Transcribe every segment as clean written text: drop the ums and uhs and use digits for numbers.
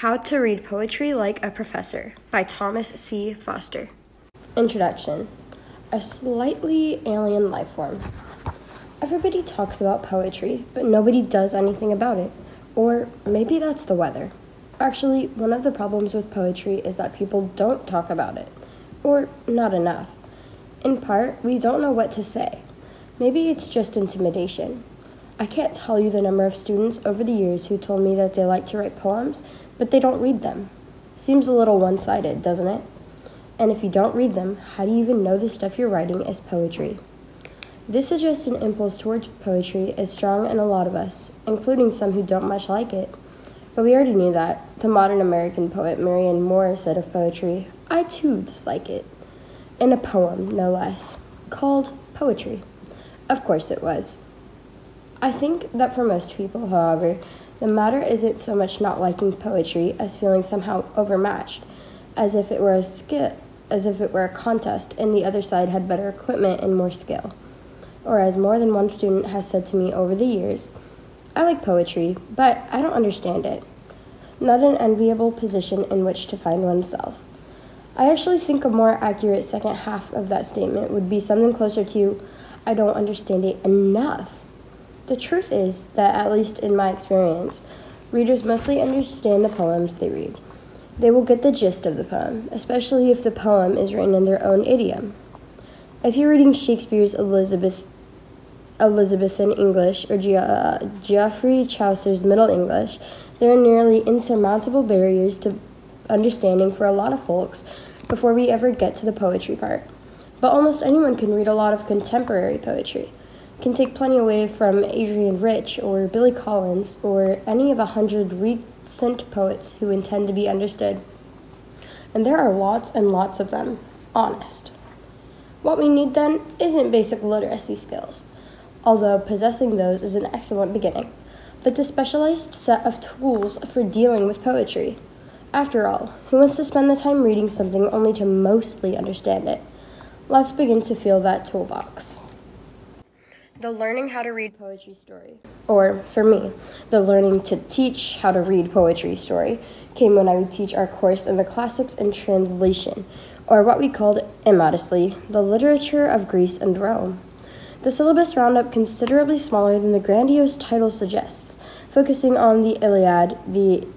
How to Read Poetry Like a Professor by Thomas C. Foster. Introduction. A slightly alien life form. Everybody talks about poetry, but nobody does anything about it. Or maybe that's the weather. Actually, one of the problems with poetry is that people don't talk about it. Or not enough. In part, we don't know what to say. Maybe it's just intimidation. I can't tell you the number of students over the years who told me that they like to write poems, but they don't read them. Seems a little one-sided, doesn't it? And if you don't read them, how do you even know the stuff you're writing is poetry? This suggests an impulse towards poetry is strong in a lot of us, including some who don't much like it. But we already knew that. The modern American poet Marianne Moore said of poetry, "I too dislike it." In a poem, no less, called Poetry. Of course it was. I think that for most people, however, the matter isn't so much not liking poetry as feeling somehow overmatched, as if it were a contest and the other side had better equipment and more skill. Or as more than one student has said to me over the years, "I like poetry, but I don't understand it." Not an enviable position in which to find oneself. I actually think a more accurate second half of that statement would be something closer to, "I don't understand it enough." The truth is that, at least in my experience, readers mostly understand the poems they read. They will get the gist of the poem, especially if the poem is written in their own idiom. If you're reading Shakespeare's Elizabethan English or Geoffrey Chaucer's Middle English, there are nearly insurmountable barriers to understanding for a lot of folks before we ever get to the poetry part. But almost anyone can read a lot of contemporary poetry. Can take plenty away from Adrian Rich or Billy Collins or any of 100 recent poets who intend to be understood. And there are lots and lots of them, honest. What we need then isn't basic literacy skills, although possessing those is an excellent beginning, but the specialized set of tools for dealing with poetry. After all, who wants to spend the time reading something only to mostly understand it? Let's begin to fill that toolbox. The learning how to read poetry story, or for me, the learning to teach how to read poetry story, came when I would teach our course in the classics and translation, or what we called, immodestly, the literature of Greece and Rome. The syllabus roundup considerably smaller than the grandiose title suggests, focusing on the Iliad, the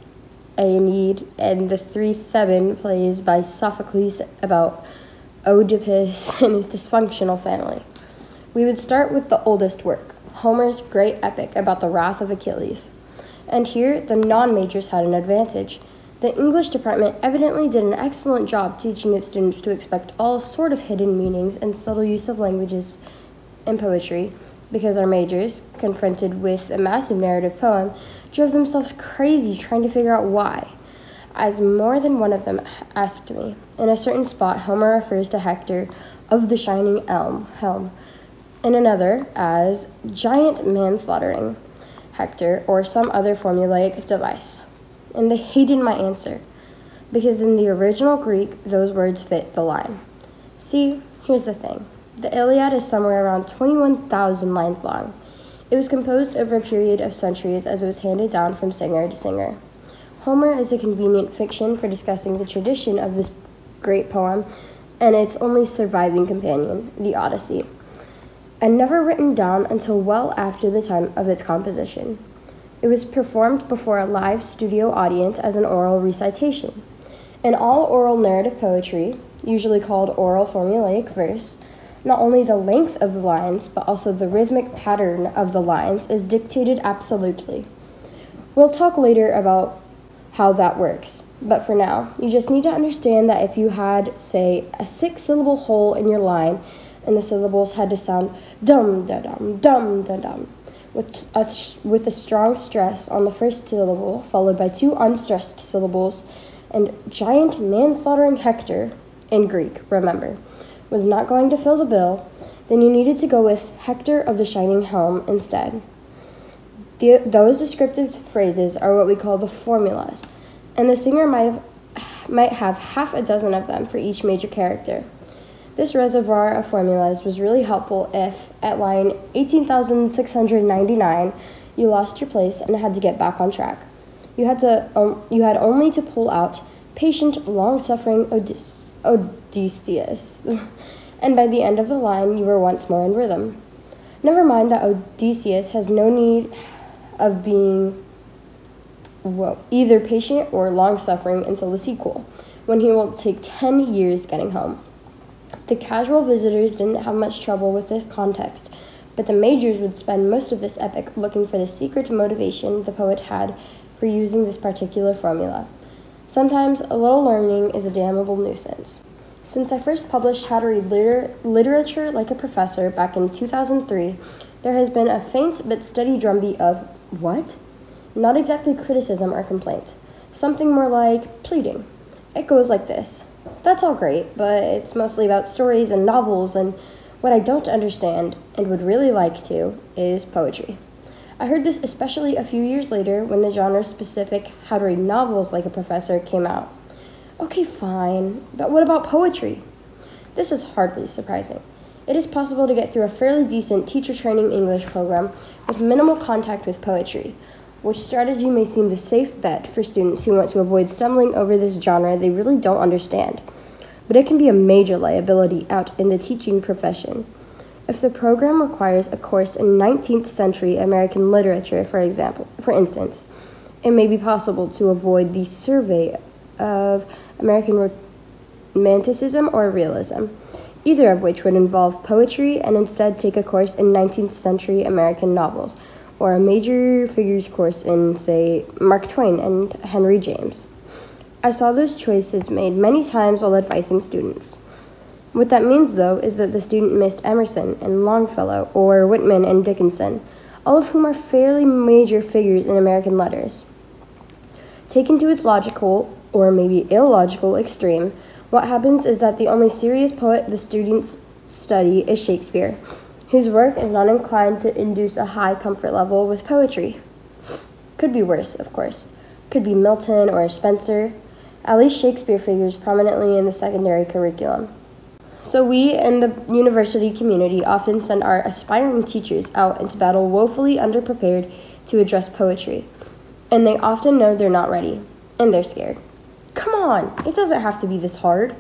Aeneid, and the three Theban plays by Sophocles about Oedipus and his dysfunctional family. We would start with the oldest work, Homer's great epic about the wrath of Achilles. And here, the non-majors had an advantage. The English department evidently did an excellent job teaching its students to expect all sort of hidden meanings and subtle use of languages in poetry, because our majors, confronted with a massive narrative poem, drove themselves crazy trying to figure out why. As more than one of them asked me, in a certain spot, Homer refers to Hector of the shining helm, in another as giant manslaughtering Hector or some other formulaic device. And they hated my answer, because in the original Greek, those words fit the line. See, here's the thing. The Iliad is somewhere around 21,000 lines long. It was composed over a period of centuries as it was handed down from singer to singer. Homer is a convenient fiction for discussing the tradition of this great poem and its only surviving companion, the Odyssey, and never written down until well after the time of its composition. It was performed before a live studio audience as an oral recitation. In all oral narrative poetry, usually called oral formulaic verse, not only the length of the lines, but also the rhythmic pattern of the lines is dictated absolutely. We'll talk later about how that works, but for now, you just need to understand that if you had, say, a 6-syllable whole in your line, and the syllables had to sound dum-da-dum, dum-da-dum, with a strong stress on the first syllable, followed by 2 unstressed syllables, and giant manslaughtering Hector, in Greek, remember, was not going to fill the bill, then you needed to go with Hector of the shining helm instead. Those descriptive phrases are what we call the formulas, and the singer might have half a dozen of them for each major character. This reservoir of formulas was really helpful if, at line 18,699, you lost your place and had to get back on track. You had only to pull out patient, long-suffering Odysseus, and by the end of the line, you were once more in rhythm. Never mind that Odysseus has no need of being either patient or long-suffering until the sequel, when he will take 10 years getting home. The casual visitors didn't have much trouble with this context, but the majors would spend most of this epic looking for the secret motivation the poet had for using this particular formula. Sometimes a little learning is a damnable nuisance. Since I first published How to Read Literature Like a Professor back in 2003, there has been a faint but steady drumbeat of, what? Not exactly criticism or complaint. Something more like pleading. It goes like this. That's all great, but it's mostly about stories and novels, and what I don't understand, and would really like to, is poetry. I heard this especially a few years later when the genre-specific How to Read Novels Like a Professor came out. Okay, fine, but what about poetry? This is hardly surprising. It is possible to get through a fairly decent teacher training English program with minimal contact with poetry, which strategy may seem the safe bet for students who want to avoid stumbling over this genre they really don't understand. But it can be a major liability out in the teaching profession. If the program requires a course in 19th century American literature, for instance, it may be possible to avoid the survey of American Romanticism or realism, either of which would involve poetry, and instead take a course in 19th century American novels, or a major figures course in, say, Mark Twain and Henry James. I saw those choices made many times while advising students. What that means, though, is that the student missed Emerson and Longfellow, or Whitman and Dickinson, all of whom are fairly major figures in American letters. Taken to its logical, or maybe illogical, extreme, what happens is that the only serious poet the students study is Shakespeare, whose work is not inclined to induce a high comfort level with poetry. Could be worse, of course. Could be Milton or Spenser. At least Shakespeare figures prominently in the secondary curriculum. So we in the university community often send our aspiring teachers out into battle woefully underprepared to address poetry. And they often know they're not ready, and they're scared. Come on, it doesn't have to be this hard.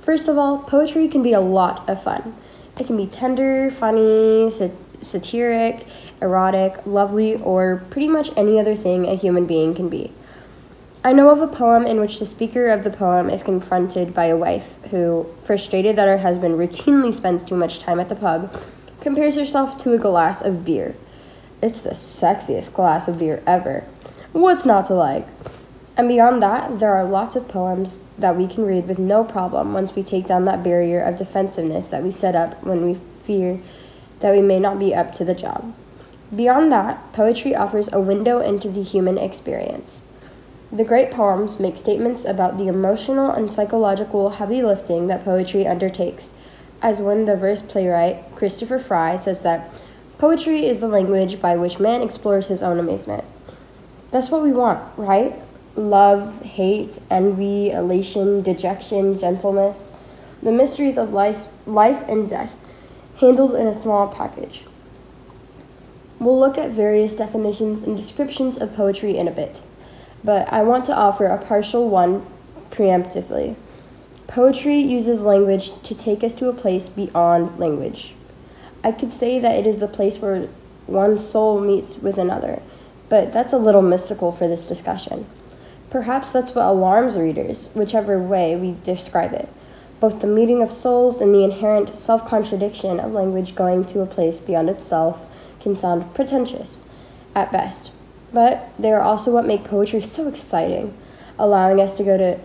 First of all, poetry can be a lot of fun. It can be tender, funny, satiric, erotic, lovely, or pretty much any other thing a human being can be. I know of a poem in which the speaker of the poem is confronted by a wife who, frustrated that her husband routinely spends too much time at the pub, compares herself to a glass of beer. It's the sexiest glass of beer ever. What's not to like? And beyond that, there are lots of poems that we can read with no problem once we take down that barrier of defensiveness that we set up when we fear that we may not be up to the job. Beyond that, poetry offers a window into the human experience. The great poems make statements about the emotional and psychological heavy lifting that poetry undertakes, as when the verse playwright Christopher Fry says that poetry is the language by which man explores his own amazement. That's what we want, right? Love, hate, envy, elation, dejection, gentleness, the mysteries of life and death, handled in a small package. We'll look at various definitions and descriptions of poetry in a bit, but I want to offer a partial one preemptively. Poetry uses language to take us to a place beyond language. I could say that it is the place where one soul meets with another, but that's a little mystical for this discussion. Perhaps that's what alarms readers, whichever way we describe it. Both the meeting of souls and the inherent self-contradiction of language going to a place beyond itself can sound pretentious, at best. But they are also what make poetry so exciting, allowing us to go to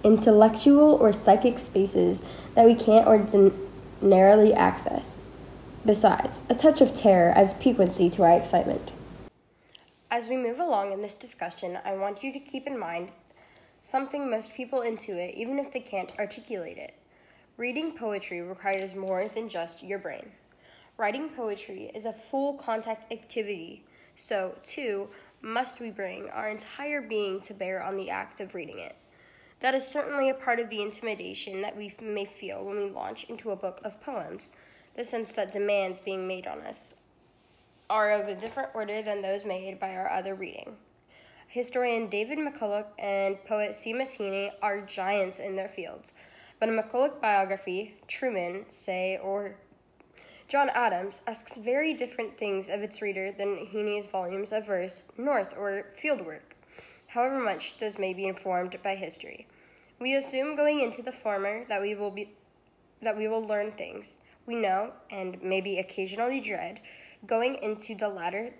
intellectual or psychic spaces that we can't ordinarily access. Besides, a touch of terror adds piquancy to our excitement. As we move along in this discussion, I want you to keep in mind something most people intuit, even if they can't articulate it. Reading poetry requires more than just your brain. Writing poetry is a full contact activity, so, too, must we bring our entire being to bear on the act of reading it. That is certainly a part of the intimidation that we may feel when we launch into a book of poems, the sense that demands being made on us. are of a different order than those made by our other reading. Historian David McCulloch and poet Seamus Heaney are giants in their fields, but a McCulloch biography, Truman, say, or John Adams asks very different things of its reader than Heaney's volumes of verse, North, or Fieldwork, however much those may be informed by history. We assume going into the former that we will learn things we know and maybe occasionally dread, going into the latter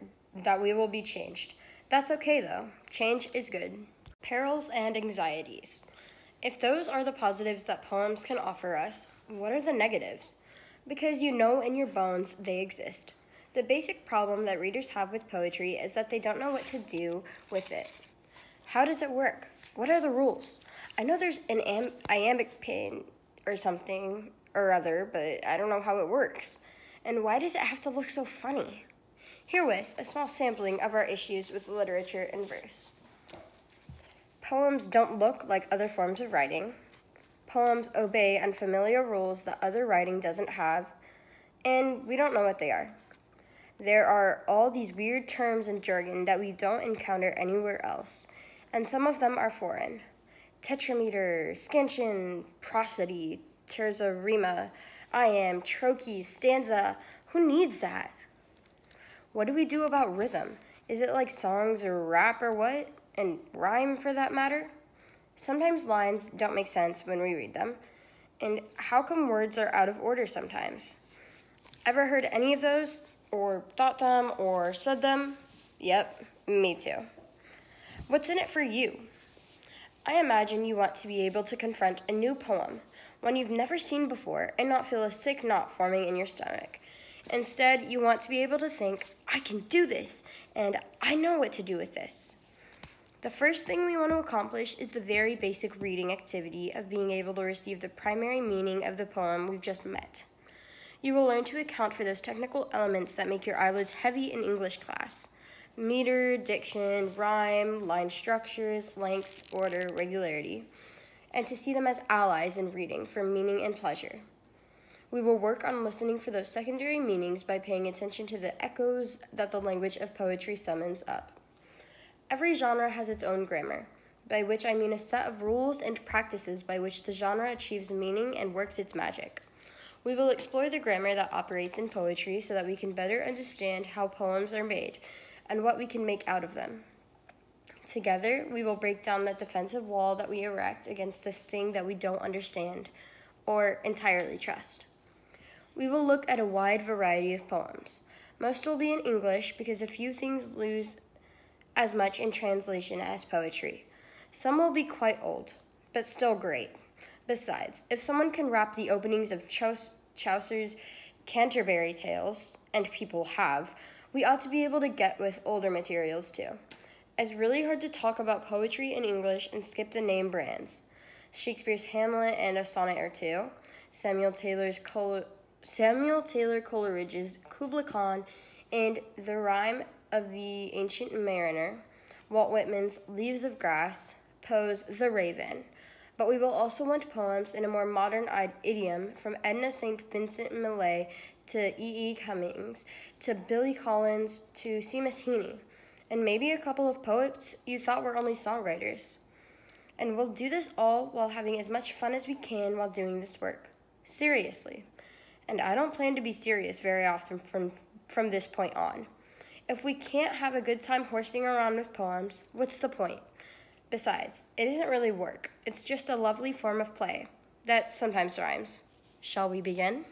that we will be changed. That's okay though. Change is good. Perils and anxieties. If those are the positives that poems can offer us, what are the negatives? Because you know in your bones they exist. The basic problem that readers have with poetry is that they don't know what to do with it. How does it work? What are the rules? I know there's an iambic pin or something or other, but I don't know how it works. And why does it have to look so funny? Herewith, a small sampling of our issues with literature and verse. Poems don't look like other forms of writing. Poems obey unfamiliar rules that other writing doesn't have, and we don't know what they are. There are all these weird terms and jargon that we don't encounter anywhere else, and some of them are foreign. Tetrameter, scansion, prosody, terza rima, iamb, trochee, stanza. Who needs that? What do we do about rhythm? Is it like songs or rap or what? And rhyme for that matter? Sometimes lines don't make sense when we read them. And how come words are out of order sometimes? Ever heard any of those? Or thought them or said them? Yep, me too. What's in it for you? I imagine you want to be able to confront a new poem, one you've never seen before, and not feel a sick knot forming in your stomach. Instead, you want to be able to think, I can do this, and I know what to do with this. The first thing we want to accomplish is the very basic reading activity of being able to receive the primary meaning of the poem we've just met. You will learn to account for those technical elements that make your eyelids heavy in English class. Meter, diction, rhyme, line structures, length, order, regularity, and to see them as allies in reading for meaning and pleasure. We will work on listening for those secondary meanings by paying attention to the echoes that the language of poetry summons up. Every genre has its own grammar, by which I mean a set of rules and practices by which the genre achieves meaning and works its magic. We will explore the grammar that operates in poetry so that we can better understand how poems are made and what we can make out of them. Together, we will break down that defensive wall that we erect against this thing that we don't understand or entirely trust. We will look at a wide variety of poems. Most will be in English because a few things lose as much in translation as poetry. Some will be quite old, but still great. Besides, if someone can wrap the openings of Chaucer's Canterbury Tales, and people have, we ought to be able to get with older materials too. It's really hard to talk about poetry in English and skip the name brands. Shakespeare's Hamlet and a sonnet or two, Samuel Taylor Coleridge's Kubla Khan and The Rime of the Ancient Mariner, Walt Whitman's Leaves of Grass, Poe's The Raven. But we will also want poems in a more modern idiom, from Edna St. Vincent Millay to E.E. Cummings, to Billy Collins to Seamus Heaney, and maybe a couple of poets you thought were only songwriters. And we'll do this all while having as much fun as we can while doing this work. Seriously. And I don't plan to be serious very often from this point on. If we can't have a good time horsing around with poems, what's the point? Besides, it isn't really work. It's just a lovely form of play that sometimes rhymes. Shall we begin?